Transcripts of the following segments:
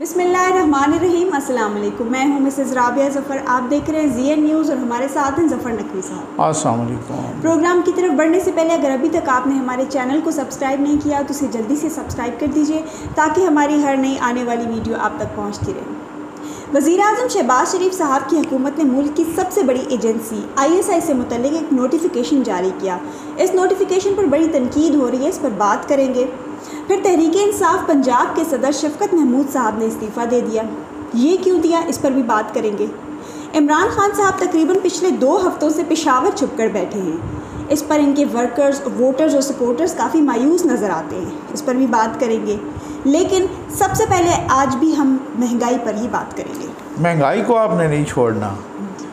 बिस्मिल्लाहिर्रहमानिर्रहीम। अस्सलाम वालेकुम। मैं हूं मिसेज़ राबिया ज़फ़र। आप देख रहे हैं ज़ीएन न्यूज़ और हमारे साथ हैं ज़फ़र नकवी साहब। अस्सलाम वालेकुम। प्रोग्राम की तरफ बढ़ने से पहले अगर अभी तक आपने हमारे चैनल को सब्सक्राइब नहीं किया तो उसे जल्दी से सब्सक्राइब कर दीजिए ताकि हमारी हर नई आने वाली वीडियो आप तक पहुँचती रहे। वज़ीर-ए-आज़म शहबाज शरीफ साहब की हुकूमत ने मुल्क की सबसे बड़ी एजेंसी ISI से मुतल्लिक़ एक नोटिफिकेशन जारी किया। इस नोटिफिकेशन पर बड़ी तनकीद हो रही है, इस पर बात करेंगे। फिर तहरीक-ए-इंसाफ पंजाब के सदर शफकत महमूद साहब ने इस्तीफ़ा दे दिया। ये क्यों दिया, इस पर भी बात करेंगे। इमरान खान साहब तकरीबन पिछले 2 हफ्तों से पेशावर छुप कर बैठे हैं। इस पर इनके वर्कर्स, वोटर्स और सपोर्टर्स काफ़ी मायूस नज़र आते हैं, इस पर भी बात करेंगे। लेकिन सबसे पहले आज भी हम महंगाई पर ही बात करेंगे। महंगाई को आपने नहीं छोड़ना,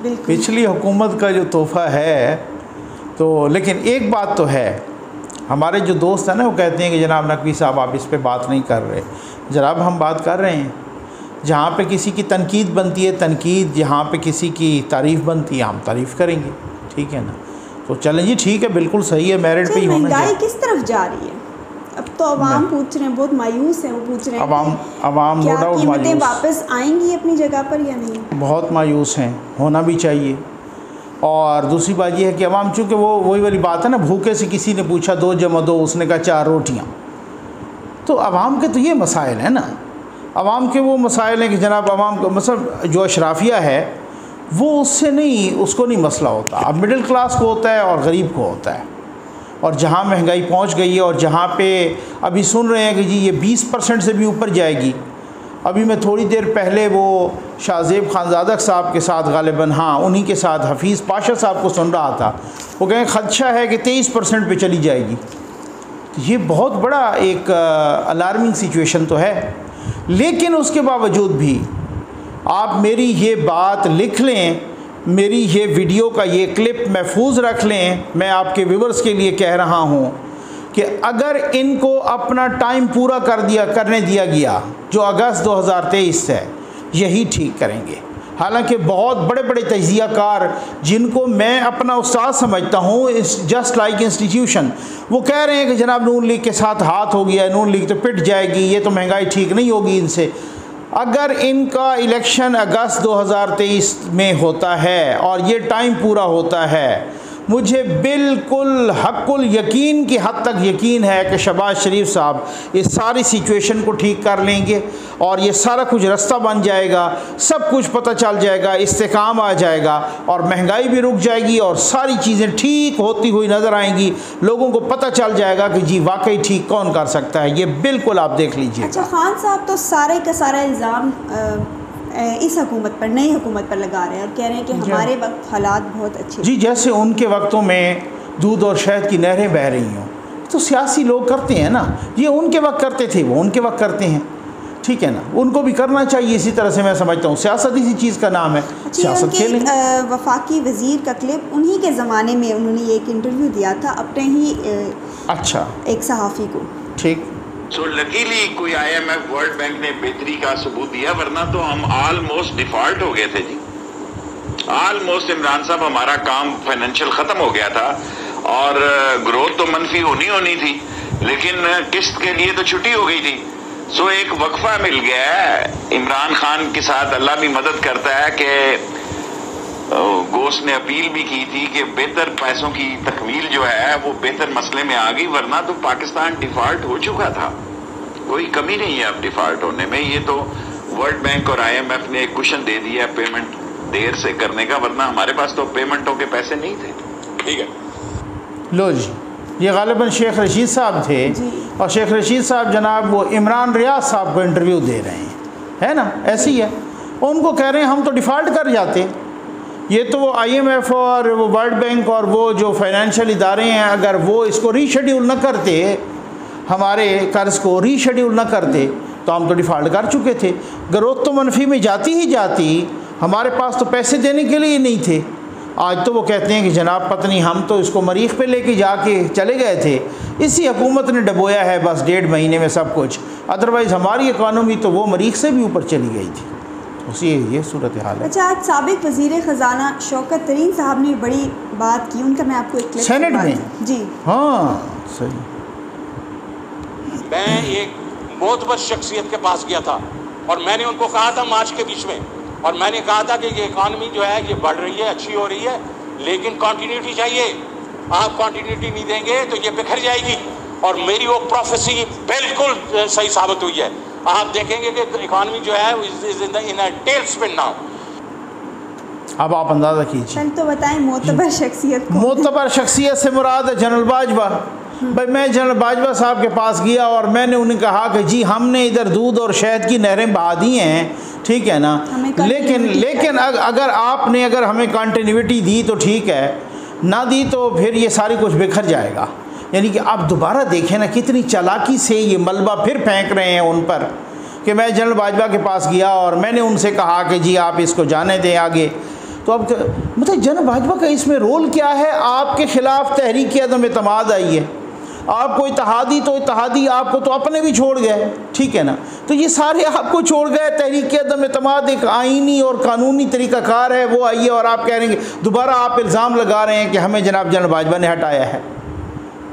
बिल्कुल पिछली हुकूमत का जो तोहफ़ा है तो। लेकिन एक बात तो है, हमारे जो दोस्त हैं ना वो कहते हैं कि जनाब नकवी साहब आप इस पे बात नहीं कर रहे। जनाब हम बात कर रहे हैं। जहाँ पे किसी की तनकीद बनती है तनकीद, जहाँ पे किसी की तारीफ़ बनती है हम तारीफ़ करेंगे, ठीक है ना। तो चलें जी, ठीक है, बिल्कुल सही है, मेरिट पे ही होना चाहिए। महंगाई किस तरफ जा रही है? अब तो अवाम पूछ रहे हैं, बहुत मायूस हैं, वो पूछ रहे हैं अवाम क्या नो डाउट कीमतें मायूस, वापस आएंगी अपनी जगह पर या नहीं? बहुत मायूस हैं, होना भी चाहिए। और दूसरी बात यह है कि अवाम, चूँकि वो वही वाली बात है ना, भूखे से किसी ने पूछा 2 + 2, उसने कहा 4 रोटियाँ। तो अवाम के तो ये मसाइल हैं ना, अवाम के वो मसाइल हैं कि जनाब अवाम का मतलब जो अशराफिया है वो उससे नहीं, उसको नहीं मसला होता। अब मिडिल क्लास को होता है और गरीब को होता है। और जहाँ महंगाई पहुँच गई है और जहाँ पे अभी सुन रहे हैं कि जी ये 20% से भी ऊपर जाएगी। अभी मैं थोड़ी देर पहले वो शाहज़ेब खानज़ादा साहब के साथ गालिबन, हाँ उन्हीं के साथ हफीज़ पाशा साहब को सुन रहा था। वो कहें खदशा है कि 23% पे चली जाएगी। ये बहुत बड़ा एक अलार्मिंग सिचुएशन तो है। लेकिन उसके बावजूद भी आप मेरी ये बात लिख लें, मेरी ये वीडियो का ये क्लिप महफूज रख लें। मैं आपके व्यूअर्स के लिए कह रहा हूँ कि अगर इनको अपना टाइम पूरा करने दिया गया जो अगस्त 2023 है, यही ठीक करेंगे। हालांकि बहुत बड़े बड़े तजियाकार जिनको मैं अपना उस्ताद समझता हूँ, जस्ट लाइक इंस्टीट्यूशन, वो कह रहे हैं कि जनाब नून लीग के साथ हाथ हो गया, नून लीग तो पिट जाएगी, ये तो महंगाई ठीक नहीं होगी इनसे। अगर इनका इलेक्शन अगस्त 2023 में होता है और ये टाइम पूरा होता है, मुझे बिल्कुल हक़ुल यकीन की हद तक यकीन है कि शहबाज शरीफ साहब इस सारी सिचुएशन को ठीक कर लेंगे और ये सारा कुछ रास्ता बन जाएगा, सब कुछ पता चल जाएगा, इस्तेकाम आ जाएगा और महंगाई भी रुक जाएगी और सारी चीज़ें ठीक होती हुई नज़र आएंगी। लोगों को पता चल जाएगा कि जी वाकई ठीक कौन कर सकता है। ये बिल्कुल आप देख लीजिए। अच्छा, खान साहब तो सारे का सारा इल्ज़ाम इस हुकूमत पर, नई हुकूमत पर लगा रहे हैं और कह रहे हैं कि हमारे वक्त हालात बहुत अच्छे। जी, जैसे उनके वक्तों में दूध और शहद की नहरें बह रही हों, तो सियासी लोग करते हैं ना, ये उनके वक्त करते थे, वो उनके वक्त करते हैं, ठीक है ना। उनको भी करना चाहिए इसी तरह से। मैं समझता हूँ सियासत इसी चीज़ का नाम है, सियासत खेलें। वफाकी वज़ीर का क्लिप, उन्हीं के ज़माने में उन्होंने एक इंटरव्यू दिया था अपने ही अच्छा एक सहाफ़ी को, ठीक। सो लकीली कोई IMF वर्ल्ड बैंक ने बेहतरी का सबूत दिया, वरना तो हम ऑलमोस्ट डिफॉल्ट हो गए थे जी। ऑलमोस्ट इमरान साहब हमारा काम फाइनेंशियल खत्म हो गया था और ग्रोथ तो मनफी होनी थी, लेकिन किस्त के लिए तो छुट्टी हो गई थी। सो एक वक्फा मिल गया है इमरान खान के साथ। अल्लाह भी मदद करता है कि गोश्त ने अपील भी की थी कि बेहतर पैसों की तकमील जो है वो बेहतर मसले में आ गई, वरना तो पाकिस्तान डिफॉल्ट हो चुका था। कोई कमी नहीं है अब डिफॉल्ट होने में। ये तो वर्ल्ड बैंक और IMF ने एक कुशन दे दिया पेमेंट देर से करने का, वरना हमारे पास तो पेमेंटों के पैसे नहीं थे। ठीक है, लो जी, ये गालिबन शेख रशीद साहब थे और शेख रशीद साहब जनाब वो इमरान रियाज साहब को इंटरव्यू दे रहे हैं, है ना, ऐसी है। उनको कह रहे हैं हम तो डिफ़ॉल्ट कर जाते। ये तो वो IMF और वो वर्ल्ड बैंक और वो जो फाइनेंशियल इदारे हैं, अगर वो इसको रीशेड्यूल न करते, हमारे कर्ज़ को रीशेड्यूल न करते, तो हम तो डिफ़ॉल्ट कर चुके थे। ग्रोथ तो मनफी में जाती ही जाती, हमारे पास तो पैसे देने के लिए नहीं थे। आज तो वो कहते हैं कि जनाब पत्नी हम तो इसको मरीख पे लेके जाके चले गए थे, इसी हुकूमत ने डबोया है बस 1.5 महीने में सब कुछ। अदरवाइज़ हमारी इकानमी तो वो मरीख से भी ऊपर चली गई थी। उसी ये सूरत हाल है। अच्छा, आज साबिक वज़ीर ख़जाना शौकत तरीन साहब ने बड़ी बात की, उनका मैं आपको एक क्लिप सेनेट में जी, हाँ सही। मैं एक मोतबर शख्सियत के पास गया था और मैंने उनको कहा था मार्च के बीच में, और मैंने कहा था कि ये इकॉनमी जो है ये बढ़ रही है, अच्छी हो रही है, लेकिन कंटिन्यूटी चाहिए। आप कंटिन्यूटी नहीं देंगे तो ये बिखर जाएगी, और मेरी वो प्रोफेसी बिल्कुल सही साबित हुई है। आप देखेंगे कि इकॉनमी जो है is in a tail spin now. अब आप अंदाज़ा कीजिए। पहले तो बताएं मोतबर शख्सियत को। मोतबर शख्सियत से मुराद है जनरल बाजवा। भाई मैं जनरल बाजवा साहब के पास गया और मैंने उन्हें कहा कि जी हमने इधर दूध और शहद की नहरें बहा दी हैं, ठीक है ना, लेकिन अगर हमें कंटिन्यूटी दी तो ठीक है, ना दी तो फिर ये सारी कुछ बिखर जाएगा। यानी कि आप दोबारा देखें ना कितनी चालाकी से ये मलबा फिर फेंक रहे हैं उन पर कि मैं जनरल बाजवा के पास गया और मैंने उनसे कहा कि जी आप इसको जाने दें आगे। तो अब मतलब जनरल बाजवा का इसमें रोल क्या है? आपके ख़िलाफ़ तहरीक अदम एतमाद आई है, आपको इत्तेहादी आपको तो अपने भी छोड़ गए, ठीक है ना, तो ये सारे आपको छोड़ गए। तहरीक अदम एतमाद एक आइनी और कानूनी तरीक़ाकार है, वो आई है और आप कह रहे हैं दोबारा आप इल्ज़ाम लगा रहे हैं कि हमें जनाब जनरल बाजवा ने हटाया है।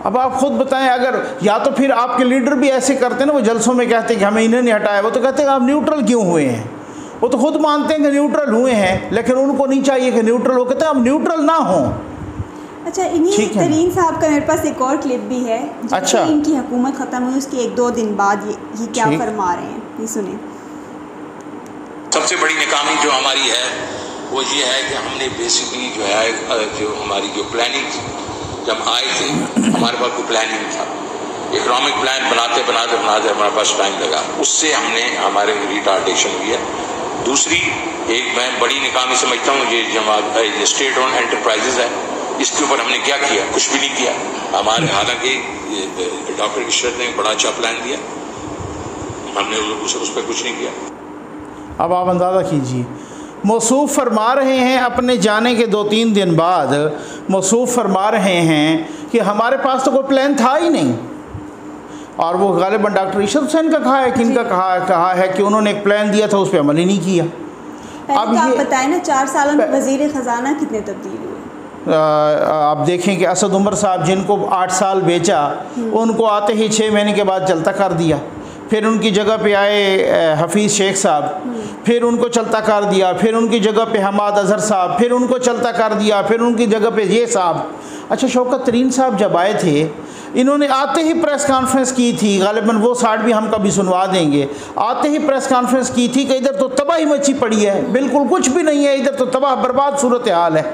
अब आप ख़ुद बताएं, अगर या तो फिर आपके लीडर भी ऐसे करते हैं ना, वो जलसों में कहते हैं कि हमें इन्हें नहीं हटाया, वो तो कहते हैं आप न्यूट्रल क्यों हुए हैं। वो तो खुद मानते हैं कि न्यूट्रल हुए हैं, लेकिन उनको नहीं चाहिए कि न्यूट्रल हो, कहते हैं आप न्यूट्रल ना हों। अच्छा, इन्हीं तरीन साहब का मेरे पास एक और क्लिप भी है। अच्छा, इनकी हुकूमत ख़त्म हुई उसके 1-2 दिन बाद ये क्या फरमा रहे हैं, ये सुने। सबसे बड़ी नाकामी जो हमारी है वो ये है कि हमने बेसिकली जो है जो हमारी जो प्लानिंग थी, जब आए थे हमारे पास कोई प्लान नहीं था। इकोनॉमिक प्लान बनाते हमारे पास टाइम लगा, उससे हमने हमारे रिटार्डेशन हुई है। दूसरी एक मैं बड़ी नाकामी समझता हूँ ये जो स्टेट ओन एंटरप्राइजेज है, इसके ऊपर हमने क्या किया? कुछ भी नहीं किया हमारे। हालांकि डॉक्टर इशरत ने बड़ा अच्छा प्लान दिया, हमने उस पर कुछ नहीं किया। अब आप अंदाज़ा कीजिए, मौसूफ़ फरमा रहे हैं अपने जाने के 2-3 दिन बाद मौसूफ़ फरमा रहे हैं कि हमारे पास तो कोई प्लान था ही नहीं। और वो गालिबन डॉक्टर इशरत हुसैन का कहा है कि इनका कहा है कि उन्होंने एक प्लान दिया था, उस पर अमल ही नहीं किया। अब तो आप बताएं ना, 4 सालों में वज़ीर ख़जाना कितने तब्दील हुए? आप देखें कि असद उमर साहब जिनको 8 साल बेचा, उनको आते ही 6 महीने के बाद चलता कर दिया। फिर उनकी जगह पे आए हफीज़ शेख साहब, फिर उनको चलता कर दिया। फिर उनकी जगह पे हमाद अजहर साहब, फिर उनको चलता कर दिया। फिर उनकी जगह पे ये साहब। अच्छा, शौकत तरीन साहब जब आए थे, इन्होंने आते ही प्रेस कॉन्फ्रेंस की थी, गालिबन वो साठ भी हम कभी सुनवा देंगे। आते ही प्रेस कॉन्फ्रेंस की थी कि इधर तो तबाही मची पड़ी है, बिल्कुल कुछ भी नहीं है, इधर तो तबाह बर्बाद सूरत हाल है।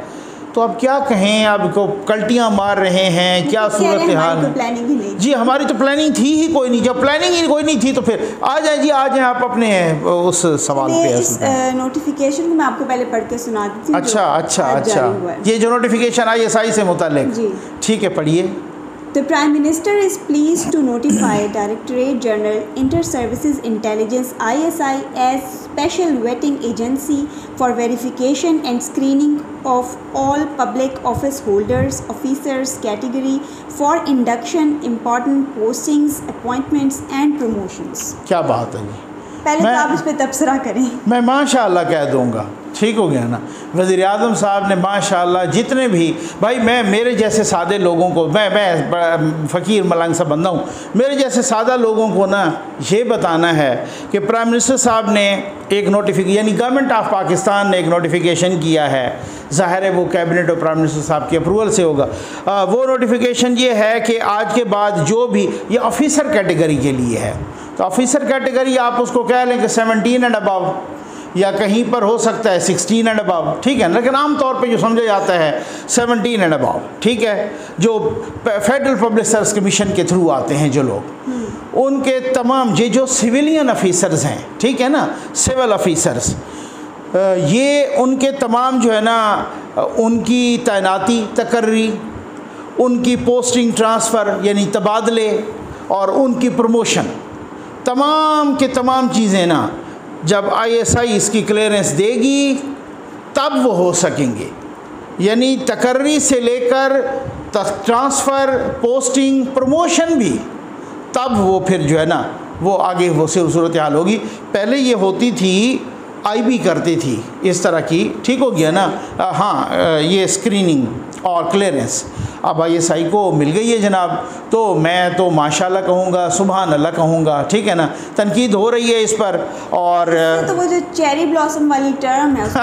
तो अब क्या कहें, अब को कल्टियाँ मार रहे हैं, क्या सूरत हाल है जी। हमारी तो प्लानिंग थी ही कोई नहीं, जब प्लानिंग ही कोई नहीं थी तो फिर आ जाए जी, आ जाए आप अपने उस सवाल पे। इस नोटिफिकेशन को मैं आपको पहले पढ़ के सुना देती हूँ। अच्छा, ये जो नोटिफिकेशन ISI से मुताल्लिक, ठीक है, पढ़िए। The Prime Minister is pleased to notify Directorate General Inter-Services Intelligence ISI as special vetting agency for verification and screening of all public office holders, officers category for induction, important postings, appointments and promotions। क्या बात है जी। पहले तो आप इस पे तबसरा करें। मैं माशाअल्लाह कह दूंगा, ठीक हो गया ना। वज़ीर आज़म साहब ने माशाअल्लाह जितने भी, भाई मैं मेरे जैसे सादे लोगों को, मैं फ़कीर मलंग सा बंदा हूँ, मेरे जैसे सादा लोगों को ना ये बताना है कि प्राइम मिनिस्टर साहब ने एक नोटिफिकेशन, यानी गवर्नमेंट ऑफ पाकिस्तान ने एक नोटिफिकेशन किया है। ज़ाहिर है वो कैबिनेट और प्राइम मिनिस्टर साहब की अप्रूवल से होगा। वो नोटिफिकेशन ये है कि आज के बाद जो भी, ये ऑफिसर कैटेगरी के लिए है, तो ऑफिसर कैटेगरी आप उसको कह लें कि 17 एंड अबव, या कहीं पर हो सकता है 16 एंड अबव, ठीक है, लेकिन आम तौर पे जो समझा जाता है 17 एंड अबव, ठीक है। जो फेडरल पब्लिक सर्विस कमीशन के थ्रू आते हैं जो लोग, उनके तमाम ये जो सिविलियन ऑफिसर्स हैं, ठीक है ना, सिविल ऑफिसर्स, ये उनके तमाम जो है ना, उनकी तैनाती, तकर्री, उनकी पोस्टिंग ट्रांसफ़र यानी तबादले और उनकी प्रमोशन, तमाम के तमाम चीज़ें ना जब ISI इसकी क्लियरेंस देगी तब वो हो सकेंगे। यानी तकर्री से लेकर ट्रांसफ़र, पोस्टिंग, प्रमोशन भी, तब वो फिर जो है ना वो आगे वो सूरत हाल होगी। पहले ये होती थी, IB करती थी इस तरह की, ठीक हो गया ना। हाँ, ये स्क्रीनिंग और क्लियरेंस। अब ISI को मिल गई है जनाब, तो मैं तो माशाल्लाह कहूँगा, सुभान अल्लाह कहूँगा, ठीक है ना। तनकीद हो रही है इस पर, और तो वो जो चेरी ब्लॉसम वाली टर्म है उसको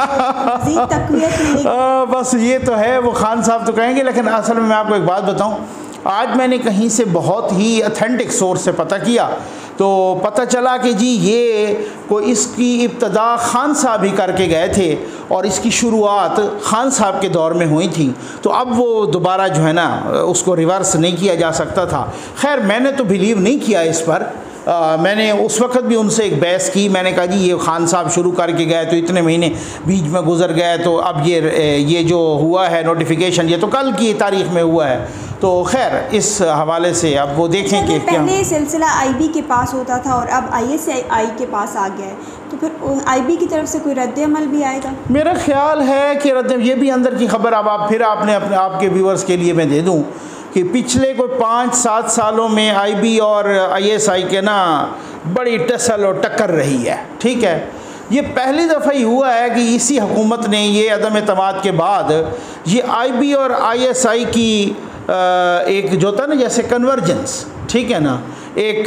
मज़ीद तक़वियत मिलेगी। बस ये तो है, वो खान साहब तो कहेंगे, लेकिन असल में मैं आपको एक बात बताऊँ, आज मैंने कहीं से बहुत ही अथेंटिक सोर्स से पता किया, तो पता चला कि जी ये कोई इसकी इब्तदा खान साहब ही करके गए थे और इसकी शुरुआत खान साहब के दौर में हुई थी, तो अब वो दोबारा जो है ना उसको रिवर्स नहीं किया जा सकता था। खैर मैंने तो बिलीव नहीं किया इस पर, मैंने उस वक्त भी उनसे एक बहस की, मैंने कहा जी ये खान साहब शुरू करके गए तो इतने महीने बीच में गुजर गए, तो अब ये जो हुआ है नोटिफिकेशन ये तो कल की तारीख़ में हुआ है, तो खैर इस हवाले से अब वो देखें कि क्या। पहले सिलसिला IB के पास होता था और अब ISI के पास आ गया है, तो फिर IB की तरफ से कोई रद्द-ए-अमल भी आएगा? मेरा ख्याल है कि ये भी अंदर की खबर अब आपके व्यूवर्स के लिए मैं दे दूँ कि पिछले कोई 5-7 सालों में IB और ISI के ना बड़ी टसल और टक्कर रही है, ठीक है। ये पहली दफ़ा ही हुआ है कि इसी हुकूमत ने ये अदम एतमाद के बाद ये IB और ISI की एक जो था ना जैसे कन्वर्जेंस, ठीक है ना, एक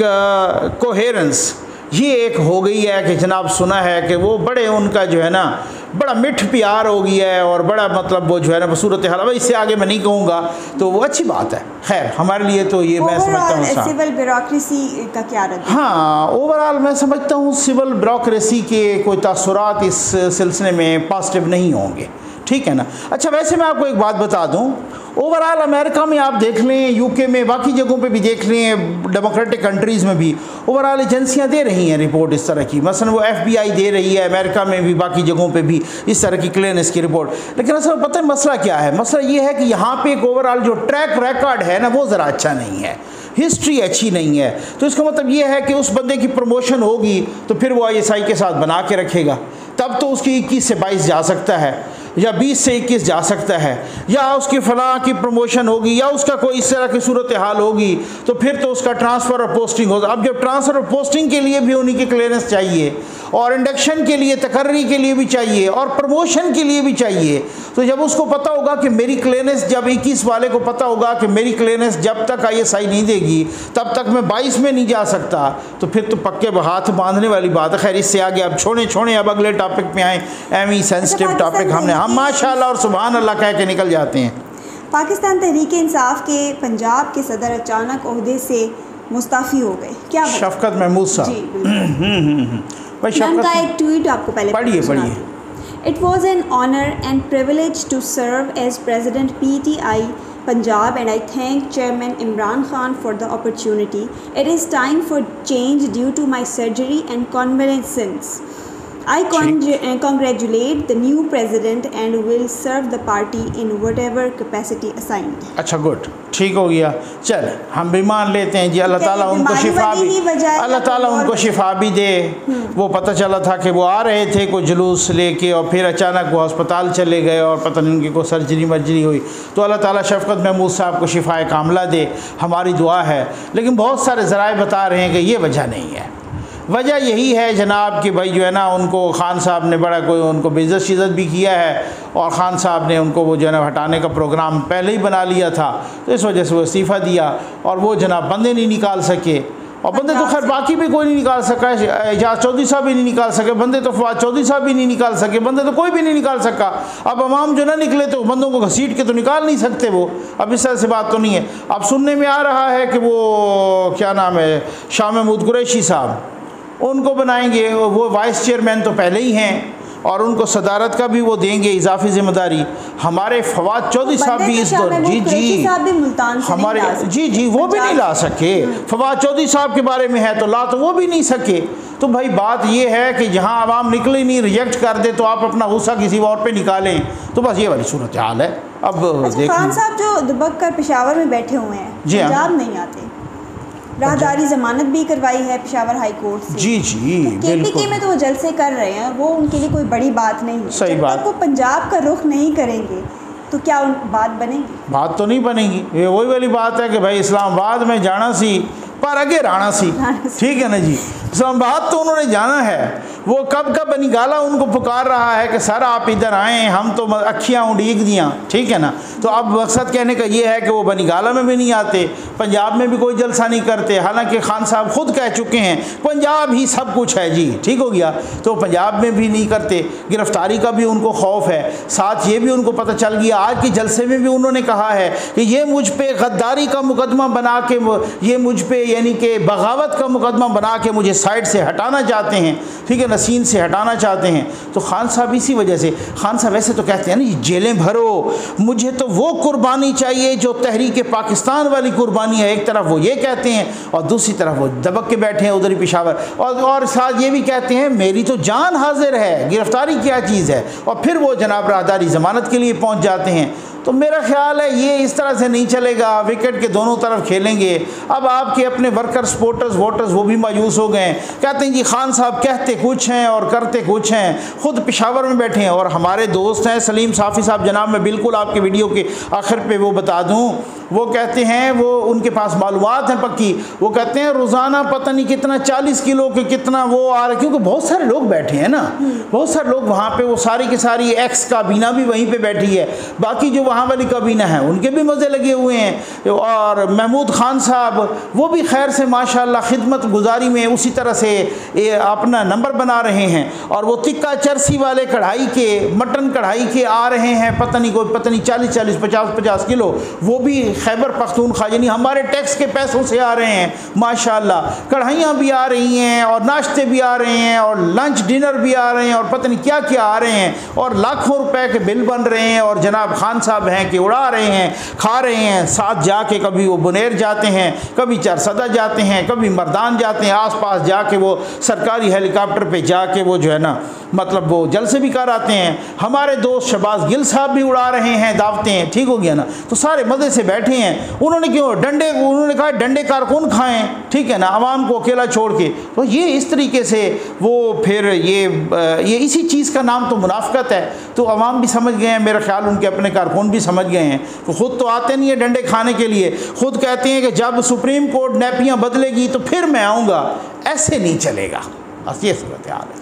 कोहेरेंस, ये एक हो गई है कि जनाब सुना है कि वो बड़े उनका जो है ना बड़ा मिठ प्यार हो गया है और बड़ा मतलब वो जो है ना सूरत हाल, इससे आगे मैं नहीं कहूँगा, तो वो अच्छी बात है। खैर हमारे लिए तो ये मैं समझता हूँ सिविल ब्यूरोक्रेसी का क्या रद्द? हाँ, ओवरऑल मैं समझता हूँ सिविल ब्यूरोक्रेसी के कोई तासुरात इस सिलसिले में पॉजिटिव नहीं होंगे, ठीक है ना। अच्छा वैसे मैं आपको एक बात बता दूं, ओवरऑल अमेरिका में आप देख लें, UK में, बाकी जगहों पे भी देख लें, डेमोक्रेटिक कंट्रीज़ में भी ओवरऑल एजेंसियां दे रही हैं रिपोर्ट इस तरह की। मसलन वो FBI दे रही है अमेरिका में भी, बाकी जगहों पे भी इस तरह की क्लियरेंस की रिपोर्ट। लेकिन असल पता है मसला क्या है? मसला ये है कि यहाँ पर एक ओवरऑल जो ट्रैक रिकॉर्ड है ना वो ज़रा अच्छा नहीं है, हिस्ट्री अच्छी नहीं है। तो इसका मतलब ये है कि उस बंदे की प्रमोशन होगी तो फिर वो ISI के साथ बना के रखेगा, तब तो उसकी 21 से 22 जा सकता है, या 20 से 21 जा सकता है, या उसकी फ़लाँ की प्रमोशन होगी, या उसका कोई इस तरह की सूरत हाल होगी, तो फिर तो उसका ट्रांसफ़र और पोस्टिंग होगा। अब जब ट्रांसफ़र और पोस्टिंग के लिए भी उन्हीं की क्लियरेंस चाहिए, और इंडक्शन के लिए, तकर्री के लिए भी चाहिए, और प्रमोशन के लिए भी चाहिए, तो जब उसको पता होगा कि मेरी क्लियरेंस, जब 21 वाले को पता होगा कि मेरी क्लियरेंस जब तक ISI नहीं देगी तब तक मैं 22 में नहीं जा सकता, तो फिर तो पक्के हाथ बांधने वाली बात है। खैर इससे आगे अब छोड़ें, अब अगले टॉपिक पे आएँ, एमी सेंसिटिव टॉपिक हमने हम माशाल्लाह और सुभान अल्लाह कह के निकल जाते हैं। पाकिस्तान तहरीक इंसाफ के पंजाब के सदर अचानक ओहदे से मुस्ताफ़ी हो गए, क्या शफकत महमूद साहब? उनका एक ट्वीट आपको पहले पढ़िए। It was an honor and privilege to serve as President PTI Punjab, and I thank Chairman Imran Khan for the opportunity. It is time for change due to my surgery and convalescence. I congratulate the new president and will serve the party in whatever capacity assigned. अच्छा good, ठीक हो गया। चल हम भी मान लेते हैं जी, अल्लाह ताला उनको शिफा भी दे। वो पता चला था कि वो आ रहे थे कोई जुलूस लेके और फिर अचानक वो अस्पताल चले गए और पता नहीं उनकी कोई सर्जरी हुई, तो अल्लाह ताला शफकत महमूद साहब को शिफाए कामला दे, हमारी दुआ है। लेकिन बहुत सारे ज़राए बता रहे हैं कि ये वजह नहीं है। वजह यही है जनाब कि भाई जो है ना उनको खान साहब ने बड़ा कोई उनको बेइज्जत भी किया है, और ख़ान साहब ने उनको वो जो है ना हटाने का प्रोग्राम पहले ही बना लिया था, तो इस वजह से वो इस्तीफ़ा दिया और वो जनाब बंदे नहीं निकाल सके। और बंदे तो खैर बाकी भी कोई नहीं निकाल सका, एजाज चौधरी साहब भी नहीं निकाल सके बंदे, तो फवाद चौधरी साहब भी नहीं निकाल सके बंदे, तो कोई भी नहीं निकाल सका। अब अवाम जो ना निकले तो बंदों को घसीट के तो निकाल नहीं सकते वो। अब इस तरह से बात तो नहीं है। अब सुनने में आ रहा है कि वो क्या नाम है, शाह महमूद कुरैशी साहब, उनको बनाएंगे, वो वाइस चेयरमैन तो पहले ही हैं, और उनको सदारत का भी वो देंगे इजाफी जिम्मेदारी। हमारे फवाद चौधरी साहब भी इस दौर हमारे वो भी नहीं ला सके। फवाद चौधरी साहब के बारे में है तो ला तो वो भी नहीं सके। तो भाई बात ये है कि जहाँ आवाम निकले नहीं, रिजेक्ट कर दे तो आप अपना गुस्सा किसी और पे निकालें, तो बस ये वाली सूरत हाल है। अब खान साहब जो दुबक कर पेशावर में बैठे हुए हैं, पंजाब नहीं आते, राहदारी जमानत भी करवाई है पेशावर हाई कोर्ट से। जी तो KPK में तो वो जलसे कर रहे हैं, वो उनके लिए कोई बड़ी बात नहीं है। सही बात। वो पंजाब का रुख नहीं करेंगे तो क्या बात बनेगी? बात तो नहीं बनेगी। ये वही वाली बात है कि भाई इस्लामाबाद में जाना सी पर अगे रहना सी, ठीक है ना जी। इस्लामाबाद तो उन्होंने जाना है। वो कब का बनी गाला उनको पुकार रहा है कि सर आप इधर आएँ, हम तो अखियाँ उड़ीक दियाँ, ठीक है ना। तो अब मकसद कहने का ये है कि वो बनी गाला में भी नहीं आते, पंजाब में भी कोई जलसा नहीं करते, हालांकि खान साहब खुद कह चुके हैं पंजाब ही सब कुछ है जी, ठीक हो गया। तो पंजाब में भी नहीं करते, गिरफ्तारी का भी उनको खौफ है। साथ ये भी उनको पता चल गया, आज के जलसे में भी उन्होंने कहा है कि ये मुझ पे गद्दारी का मुकदमा बना के, ये मुझ पे यानी कि बगावत का मुकदमा बना के मुझे साइड से हटाना चाहते हैं, ठीक है, नसीन से हटाना चाहते हैं। तो खान साहब इसी वजह से, खान साहब ऐसे तो कहते हैं ना, ये जेलें भरो, मुझे तो वो कुर्बानी चाहिए जो तहरीक पाकिस्तान वाली कुर्बानी है। एक तरफ वो ये कहते हैं और दूसरी तरफ वो दबक के बैठे हैं उधर ही पेशावर, और साथ ये भी कहते हैं मेरी तो जान हाजिर है, गिरफ्तारी क्या चीज़ है, और फिर वो जनाब राहदारी ज़मानत के लिए पहुँच जाते हैं। तो मेरा ख्याल है ये इस तरह से नहीं चलेगा, विकेट के दोनों तरफ खेलेंगे। अब आपके अपने वर्कर सपोर्टर्स वोटर्स वो भी मायूस हो गए, कहते हैं जी खान साहब कहते कुछ हैं और करते कुछ हैं, खुद पेशावर में बैठे हैं। और हमारे दोस्त हैं सलीम साफ़ी साहब, जनाब मैं बिल्कुल आपके वीडियो के आखिर पे वो बता दूं, वो कहते हैं, वो उनके पास मालूमात हैं पक्की, वो कहते हैं रोज़ाना पता नहीं कितना 40 किलो के कितना वो आ रहा है, क्योंकि बहुत सारे लोग बैठे हैं ना, बहुत सारे लोग वहाँ पे, वो सारी की सारी एक्स काबीना भी वहीं पे बैठी है, बाकी जो वहाँ वाली काबीना है उनके भी मज़े लगे हुए हैं। और महमूद खान साहब वो भी खैर से माशाल्लाह खिदमत गुजारी में उसी तरह से अपना नंबर बना रहे हैं। और वो तिक्का चरसी वाले कढ़ाई के, मटन कढ़ाई के आ रहे हैं, पता नहीं 40-40 50-50 किलो, वो भी खैबर पख्तूनख्वा यानी हमारे टैक्स के पैसों से आ रहे हैं माशाल्लाह। कढ़ाइयाँ भी आ रही हैं और नाश्ते भी आ रहे हैं और लंच डिनर भी आ रहे हैं और पता नहीं क्या क्या आ रहे हैं, और लाखों रुपए के बिल बन रहे हैं। और जनाब खान साहब हैं कि उड़ा रहे हैं, खा रहे हैं, साथ जाके कभी वो बुनेर जाते हैं, कभी चरसदा जाते हैं, कभी मर्दान जाते हैं, आसपास जाके वो सरकारी हेलीकॉप्टर पे जाके वो जो है ना मतलब वो जलसे भी कर आते हैं। हमारे दोस्त शहबाज गिल साहब भी उड़ा रहे हैं दावतें, ठीक हो गया ना। तो सारे मज़े से बैठे हैं। उन्होंने क्यों डंडे, उन्होंने कहा डंडे कारकुन खाएं, ठीक है ना, आवाम को अकेला छोड़ के। तो ये इस तरीके से वो फिर ये इसी चीज़ का नाम तो मुनाफिकत है। तो अवाम भी समझ गए हैं, मेरा ख्याल उनके अपने कारकुन भी समझ गए हैं। तो ख़ुद तो आते नहीं है डंडे खाने के लिए, ख़ुद कहते हैं कि जब सुप्रीम कोर्ट नैपियाँ बदलेगी तो फिर मैं आऊँगा, ऐसे नहीं चलेगा। बस ये सूरत हाल है।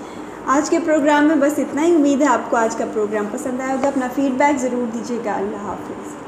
आज के प्रोग्राम में बस इतना ही। उम्मीद है आपको आज का प्रोग्राम पसंद आया होगा। अपना फीडबैक ज़रूर दीजिएगा। अल्लाह हाफ़िज़।